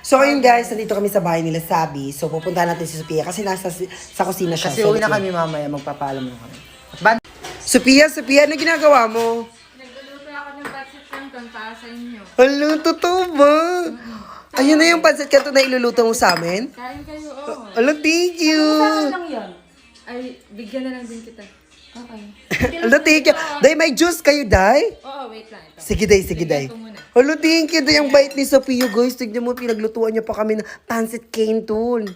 So, ayun guys, nandito kami sa bahay nila Sabi. So, pupuntahan natin si Sophia kasi sa kusina siya. Kasi uwi na kami mamaya, magpapaalam na kami. Sophia, ano ginagawa mo? Nagluluto ako ng pancit canton para sa inyo. Hala, totoo ba? Ayun na yung pancit canton na iluluto mo sa amin? Kain kayo, oo. Hala, thank you. lang yan. Ay, bigyan na lang din kita. Okay. Hala, thank you. Day, may juice kayo, Day? Oo, wait lang ito. Sige, Day. Ito muna. Hala, thank you, Day. Ang bait ni Sophia, guys. Tignan mo, pinaglutuan niya pa kami ng pancit canton.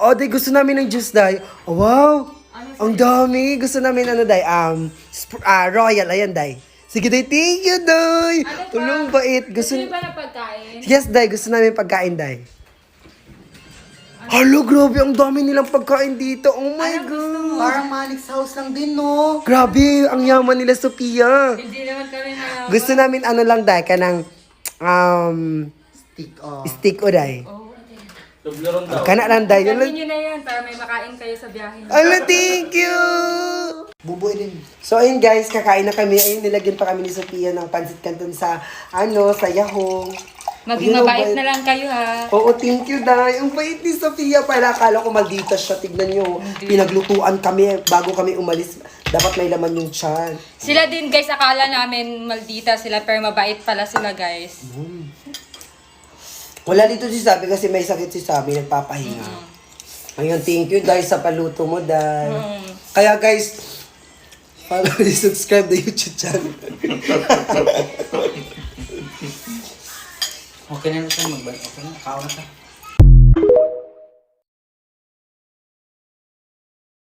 Oh, Day, gusto namin ng juice, Day. Oh, wow. Ang dami. Gusto namin, Day, royal. Ayan, Day. Sige, Day. Thank you, Day. Tulong bait. Gusto niyo ba na pagkain? Yes, Day. Gusto namin pagkain, Day. Halo, grabe. Ang dami nilang pagkain dito. Oh my God. Parang Malik's house lang din, no? Grabe. Ang yaman nila, Sophia. Hindi naman kami mayaman. Gusto namin, Day, kanang, Stick off. stick o, Day. Oo, Kana lang, Day. Sabihin niyo na yan para may makain kayo sa biyahe. Ala, thank you! Buboy din. So, ayun guys, kakain na kami. Ayun, nilagyan pa kami ni Sophia ng pancit canton sa, sa yahong. Maging Ayun, ang mabait bait. na lang kayo, ha? Oo, thank you, Day. Ang bait ni Sophia. Para akala ko maldita siya. Tignan nyo. Pinaglutuan kami bago kami umalis. Dapat may laman yung tiyan. Sila din, guys, akala namin maldita sila, pero mabait pala sila, guys. Wala dito si Sabi kasi may sakit si Sabi. Nagpapahinga. Ayun, thank you, Day, sa paluto mo, Day. Kaya, guys, follow and subscribe na YouTube channel. Okay na natin magbalik. Okay na, kao na ka.